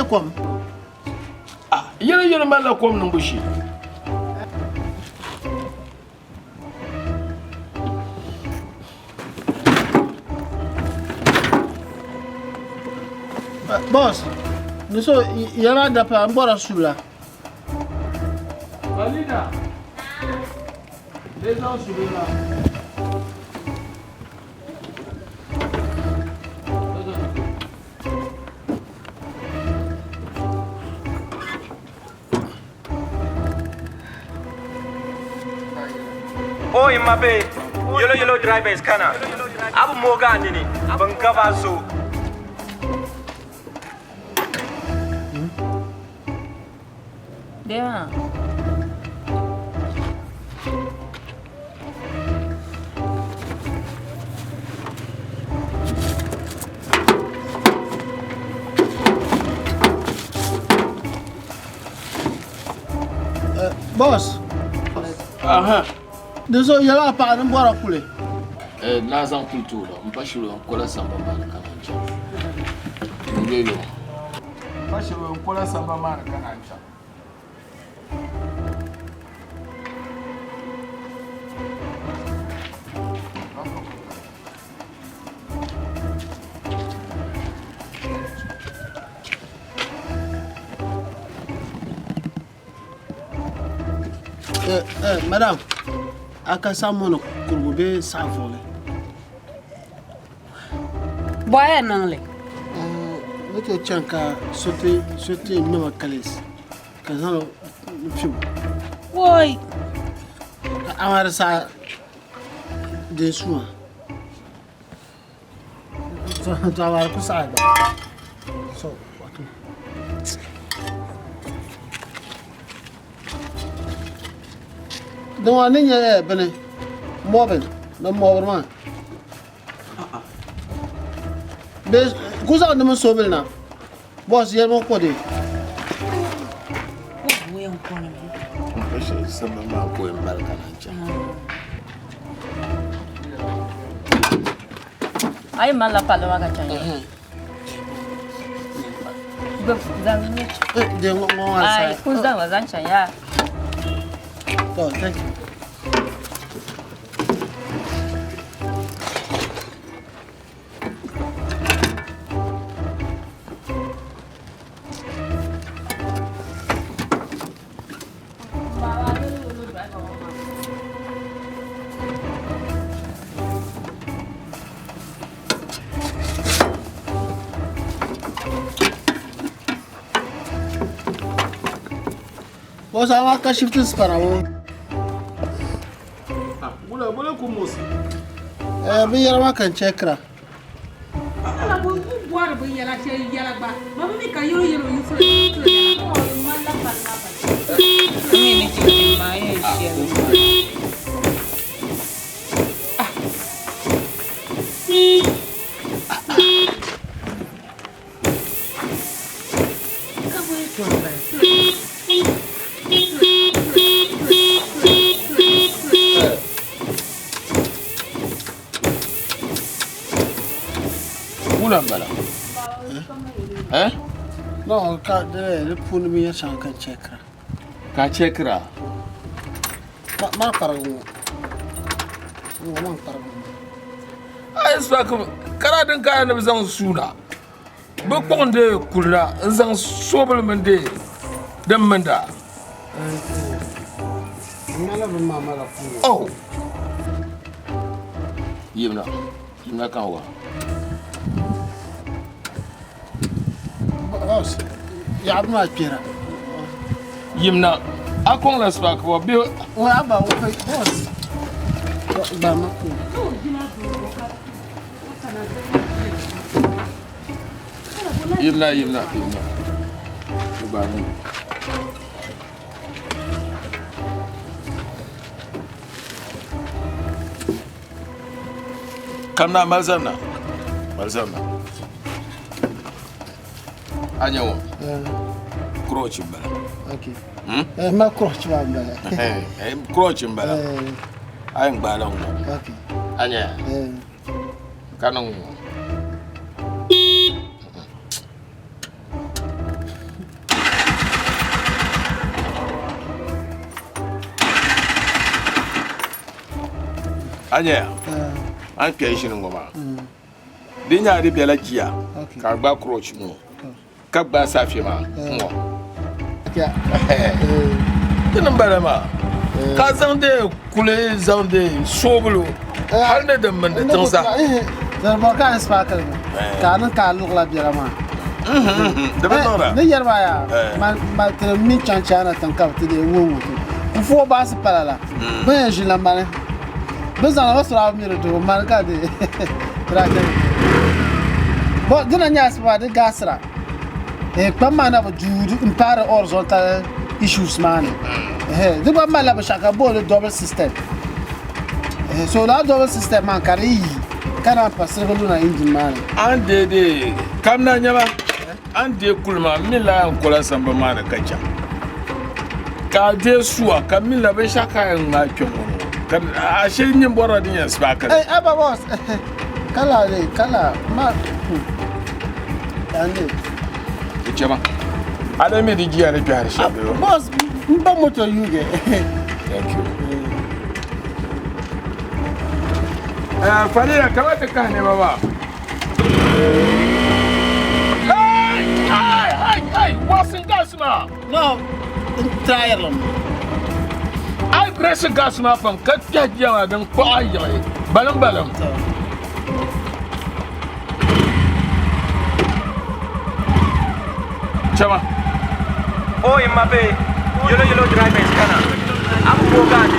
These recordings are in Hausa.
kom. Ah, Yelo Yelo mala kom nung bushi. Boss, so yala da pa mbora sula. Alida. Leza sula. Oh, in my bay, Yelo Yelo driver is kana. Abu Moga nini, Bankava so. Yeah. Boss. Aha. So yala pa mbora kule. Nazan kultura, mpashiro nkola samba mana kanancha. Ngeyo. Mpashiro nkola samba mana kanancha. Madame, aka samono kurgube savole. Boy nangle. Nake chanka sote numa kalis. Kazano fiu. Boy. Amara sa de suma. So tawar ku sa ba. So what? The one in your bene mobbing, no more man. There's goes out the musobel now. Boss, you're more body. We on corner. Mpashiro samba mana ko mbala kanancha. Ay mala palo waga chanya. Zangni. De ngomong Ay, asa. kuzang wazan chanya. Oh, thank you. Boss, I want to shift this para wo. Bula kumusi. Bi yara ma kan chekra. Ala bo boar bo yala che yala ba. Mama mi ka yoro yoro yu so yala ko malla parna ba. Mimi ni mai shi. Bula mbala. No, ka de pun mi ya san kan chekra. Ka chekra. Ma para wo. Ngomong para wo. Ai saka karadin kaya na zan suna. Ba konde kula zan sobal mande dan manda. Mala ba mama la fu. Oh. Yimna kan wa. Boss, ya ma kira. Yimna akon la spak wa bi Wa ba wo boss. Ba ma ku. Yimna. Ba ni. Kamna malzamna. Anyawo. Krochi mbala. Okay. Ma cross ba mbala. Krochi mbala. Ay mbala ngo. Okay. Anya. Kanong. Anya. An kai shi ngoma. Din ya ri bela jiya. Ka gba crotch mu. Ka gba safi ma. Mo. Din bara ma. Ka san de kule zan de sobulu. Har ne da man da tansa. Zarba ka sparkle. Ka nan ka lugla bira ma. Da ba nora. Ne yarba ya. Ma tre min chanchana tan ka te de wo. Ku fo ba se palala. Ben je la mane. Bezan la sura mi reto marka de. Traque. Bo dina nya spa de gasra. Kwa mana ba judu impare horizontal issues man. De ba mala ba shaka bo le double system. So la double system man kari kana passer na engine man. Ande kamna nyama. Ande kulma mila ankola samba mana kacha. Ka je suwa kamila be shaka nga kyomo. Kan ashe nyin bora din ya sparkle. Aba boss. Kala ma. Ande. Chama. Ada me di giya ne biar shabe. Boss, mba moto yuge. Thank you. Fadila kamata ka ne baba. Hey, what's in gas ma? No, trial them. Ai pressure gas ma fam ka jajiya dan ko ayi. Balam. Chama. Oh, Mabe, Yelo driver is kana. I'm going to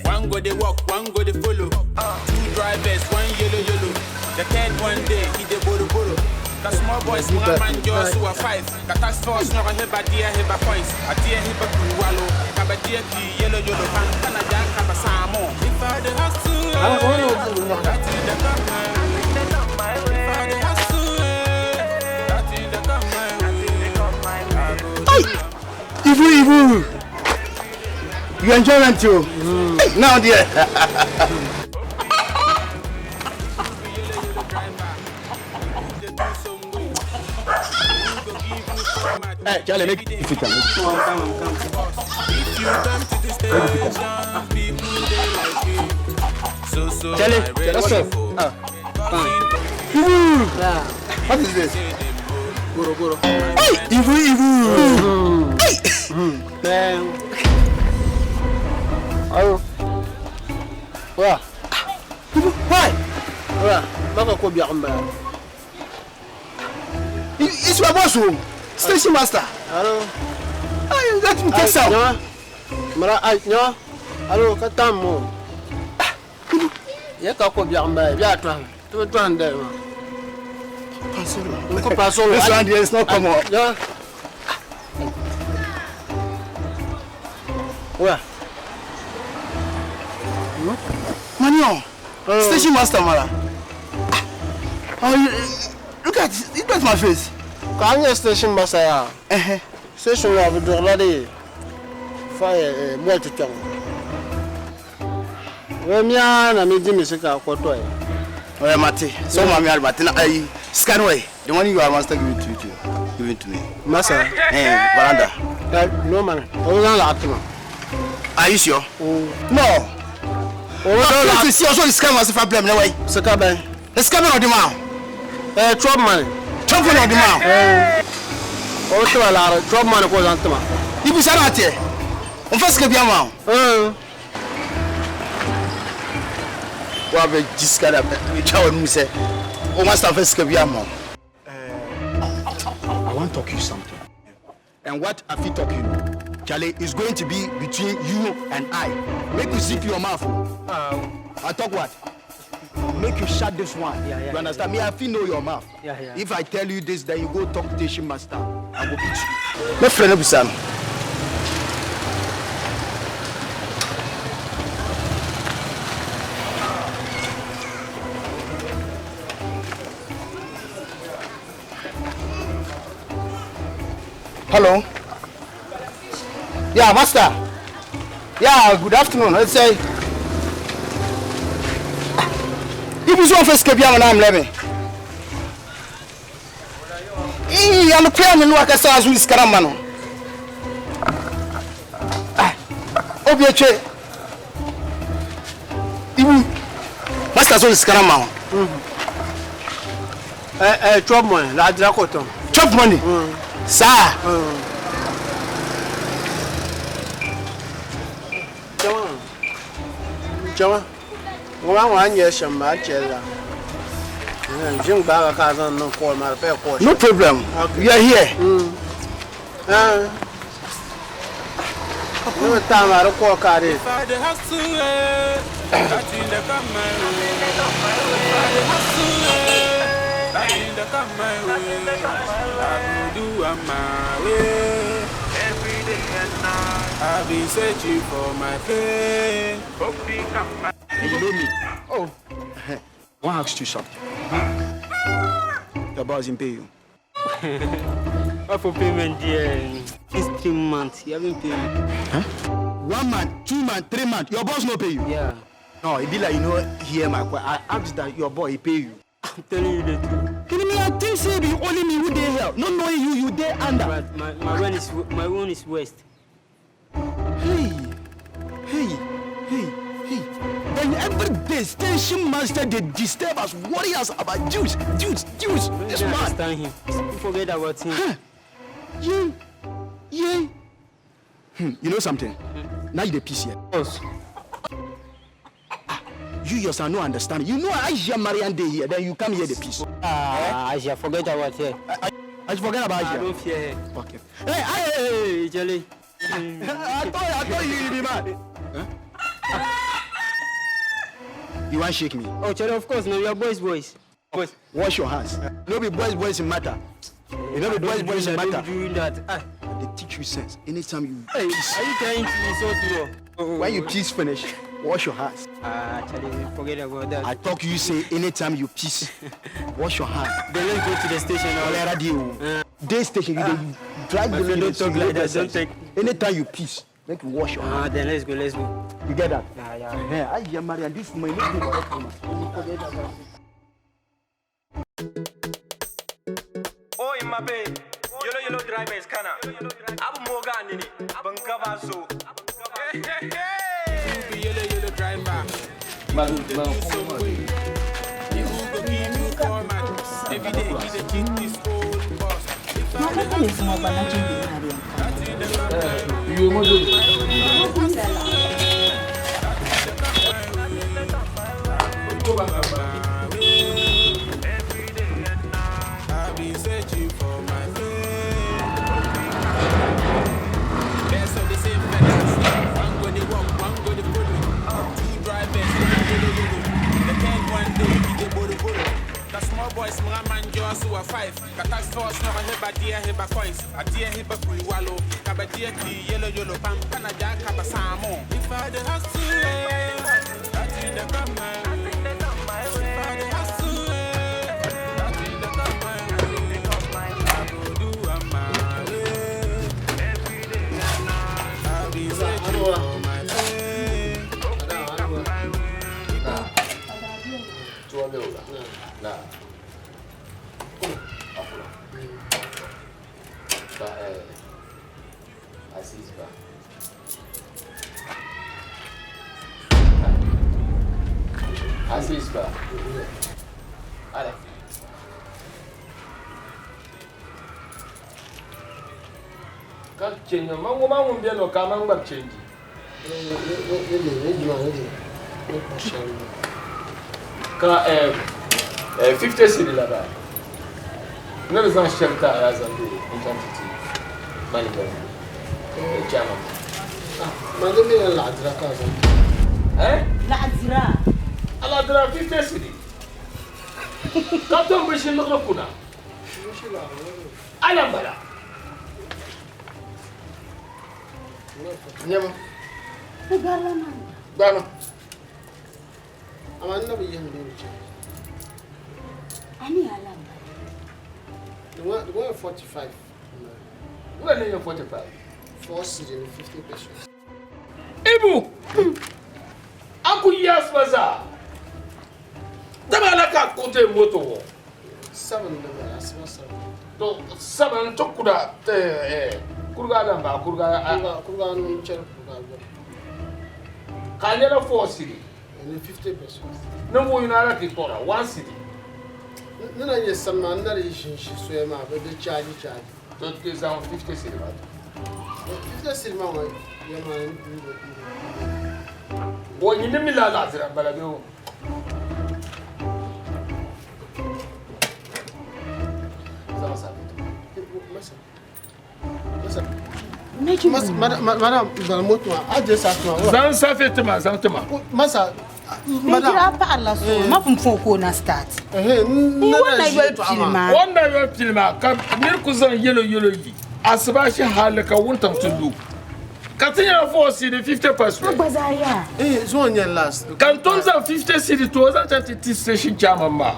One go they walk, one go they follow. Two drivers, one yellow. The third one day, he dey boro. The small boys, one man just who are five. The task force, no he ba dear, he ba points. A dear he ba wallow. Kaba dear ki yellow, kana jan kaba samo. If I the hustle, that is the come my way. If I the hustle, that is the come my way. Ibu. You enjoy it too. Now, dear. Hey, Charlie, make it if you can. Come. If you come to the station, people they like you. So Charlie, that's all. What is this? Guru. Hey, Ibu. Hey. Oh. Where? Why? Where? Maka ko biya kamba. It's my boss room. Station master. Hello. Ay, let me take some. Mara ay nyo. Hello, katam mo. Ya ka ko biya kamba. Biya twan. Twan de. Pasolo. This one here is not come up. Yeah. Where? Manio, station master, Mara. Oh, look at my face. Can you station master? Station of the lady. Fire, boy to tongue. Remian, I made Jimmy Sika, what way? Oh, Mati, so my man, but I scan away. The money you are master give it to me. Master, Veranda. No man, I was not laughing. Are you sure? No. Oh, you see also the scam was a problem no way. Sakabe. The scam of the man. Trouble man. Trouble of the man. Oh, to a lot of trouble man was on to me. You be out here. On first get your man. What be just got up. We tell me say. Oh, must have first get your man. I want to talk you something. And what have you talking? Charlie, is going to be between you and I. Make you zip your mouth. I talk what? Make you shut this one. You understand me? I feel know your mouth. If I tell you this, then you go talk to the station master. I will beat you. My friend, Obisam. Hello. Yeah, master. Yeah, good afternoon. Let's say. If you want to escape, I'm living. I'm a player. I'm a star. I'm a star. Obieche. Ibu. Master so is karama. Chop money. La drakoton. Chop money. Sir. Chama. No problem. Okay. You are here. No time I don't call carry. I've been searching for my friend. You know me. Oh. I want to ask you something. Your boss didn't pay you. What for payment, dear? It's 3 months. You haven't paid me. Huh? 1 month, 2 months, 3 months. Your boss no pay you? Yeah. No, it be like, hear my question. I asked that your boy, he pay you. I'm telling you the truth. Can me, I think say be only me who dey help. Not knowing you dey under. But my one is west. Hey. And every day, station master they disturb us, worry us about Jews. This man. Understand him. You forget about him. Huh. Yeah. You know something? Now you the peace here. Yes. You yourself no understand. You know I hear Marian Day here, then you come here the peace. I shall forget about her. I forget about I you. don't fear her. Okay. Hey, Jelly. I thought you be mad. Huh? You want to shake me? Oh, Jelly, of course. No, we are boys. Boys. Wash your hands. No be boys in matter. You know be boys in matter. Don't do that. They teach you sense. Anytime you Hey, are you trying to insult me? When you peace finish, wash your hands. Charlie, forget about that. I talk you say anytime you peace, wash your hands. Then let's go to the station now. Day station, you drive the don't talk like that. Don't take. Anytime you peace, make you wash your hands. Then let's go. You get that? Yeah. I hear Marian, this my name. Oh, in my bay. Yelo drivers kana. Abu moga nini. Bankava so. Yelo driver. Every day he's a kid this old boss. I've been searching for my friend. There's all the same fellas. One go the walk, one go the follow. 2 drivers, the third one day he the bolo. The small boys, man, just who are 5. Katax force, no heba dear heba coins. A dear heba wallow. Kabadia yellow, pampana jack, kabasamo. If I the hustle, that's in the command. Asisba. Allez. Quand tu es mango bien au camang va changer. Quand 50 cedi là-bas. Nous les enchères à Zambie en quantité. Manigan. Jama. Madame la adra casa. Hein? La azira. Alors de la 50 cedi. Quand on veut chez notre kuna. Alambala. Nyama. Bana. Amanna bi yin ne ce. Ani alamba. The one 45. What are you 45? 4 cedi, 50 pesos. Ibu! Aku yes, Maza. Tamalaka Kote Moto. 7 numbers, 7. To 7 to Kuda, Kurga, Kurga, no chair. Kanyana 4 cedi. And 50 pesos. No more in Araki Kora, 1 cedi. No, yes, some man that is in Shima, but the charge. Don't get down 50 cedi. 50 cedi, Mamma. When you name me la Lazara, Balado. Madame, I just asked Zantema. Massa, Madame, parla solo, ma con fuoco na start. Wanda Wanda Pilma, Mirkuzan Yelo. Asabashi Halaka Wuntam to do. Katina 4 cedi 50%. Bazaya. it's 1 year last. Cantons of 50 cedi to a station Chamama.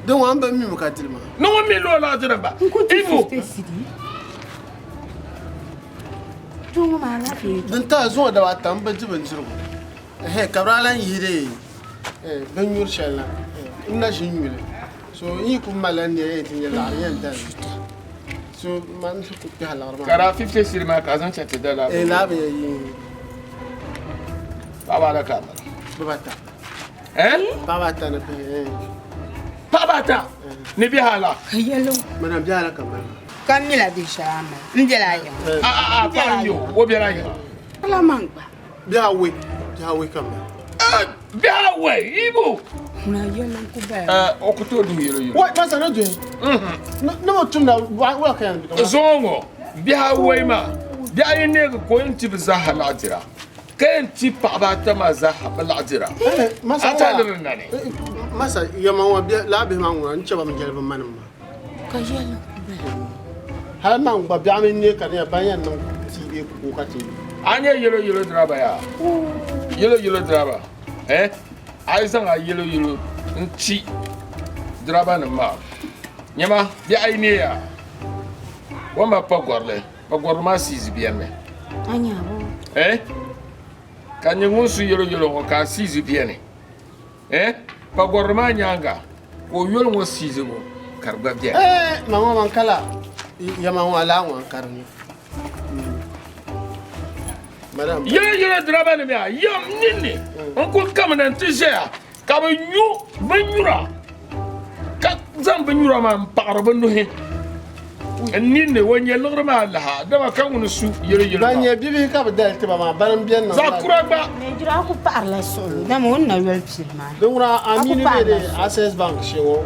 Don't want me, Mukatilma. No one may know Lazaraba. Ibu. Then tell one about Tamba Jibin. Cabrala Yide, Ben Yurshella, National. So you could malanate in your lion. So, man, could be alarmed. Cara 50 cedi ma cousin chatted the lab. A lab, Babata. Babata. Eh? Babata. Babata. Nibihala. Yelo. Madame Jala come. Camila di Shama. Njelayo. Panyo. Obiarayo. La mangba. Biawe come. Biawe, Ibu. Na yelo kuba. Okuto do Yelo. What must I not do? No, to know what can be. Zongo. Biawe ma. Biaye nega koyin tibiza haladira. Kayen ti Babata mazaha baladira. Masa nani. Masa yamawa labi mangu and chaba manjel manama. Kayelo. Hamang Babiami Nick and Yabayan TV Bukati. Anya Yelo draba ya. Yelo draba. Eh? I sang a Yelo Nchi draba na ma. Nyama, dia ai ne ya. Wamba pagorle. Pagorma sisi biame. Anya. Eh? Kanyengusu Yelo ka sisi biene. Eh? Pagorma nyanga. Ko yolo mo sisi mo. Karba bien. Mama Mankala. Yamawa Lawan Carni. Madame. Yelo draba na me. Yom nini. Onko kamana tishia. Kaba nyu banyura. Ka zambanyura man parabanu he. Nini wanya lograma laha. Dama kangunu su Yelo. Banya bibi ka badal tibama banam bien na. Zakuraba. Nejira ku parla solo. Na mo na wel pilma. Dongura amini de Access Bank shewo.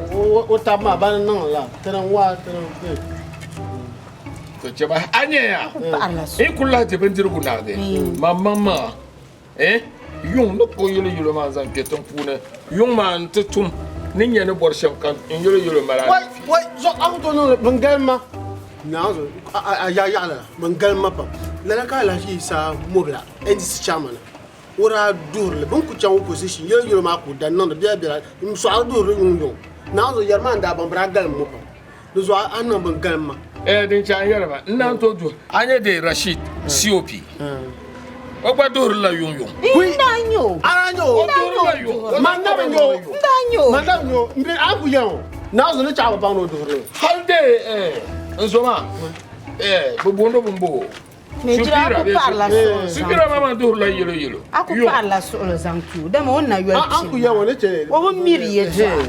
O tama ban nan la. Tanan wa tanan. Coba anya Parla solo. kula te bendir gunade mama yung no ko Yelo ma zan keton puna yung man tutum ninya ne borshem kan Yelo mara Wai so an to no bangalma. Nazo ya la bangalma pa. La ka la shi sa mobla NDC chairman. Ora dur le banku chan opposition Yelo ma ku dan non bia so a dur yung. Nazo yarman da ban bragal mo pa. Do so an no bangalma. din chan yarba nan to do anya de Rashid COP ogba dor la yung Ndanyo. Aranyo. Mandanyo. Ndanyo. Mandanyo. Mbe abu yan. Nazo ne chawa pa no dur. halde nsoma bobondo bombo Nejira ku parla solo. supira mama dor la Yelo Aku parla solo zanku. Da mo na wel pilma. Anku yan wona che. Wo miri ye twa.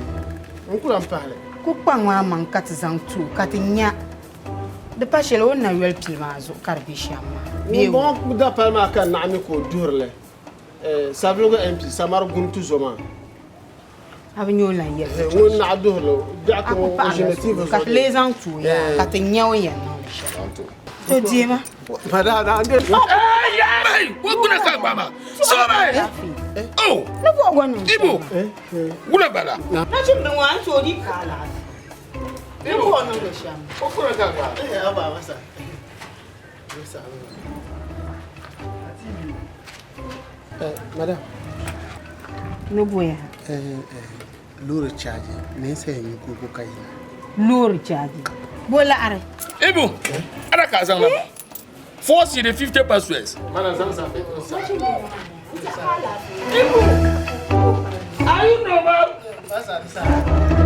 Anku lam parle. Ku pangwa man kat zanku katinya. De pachele wo na wel pilma zo karbishama. Bon da palma kan na amiko dur le. Savlogo MP Samar Guntu Zoma. Avenyo la ye. Won na dur lo. Jack Aku wo jenetive. kat les zanku ya. Katinya wo ya no. To diema. Pada da ande. Ay, waguna ka mama. Soba. Oh, Na bo gwanu. Ibu. Wula bala. Na chimbe wan so di kala. Ibu ono do sham. Okura ka ba. Aba masa. Masa. Madam. No boya. Lure charge. Ne sai mi ko kai. Lori chaji. Bola are. Ibu, ada ka sang lama. Force the 50 pesos. Mana sang sang. Ibu. Are you normal? Masa.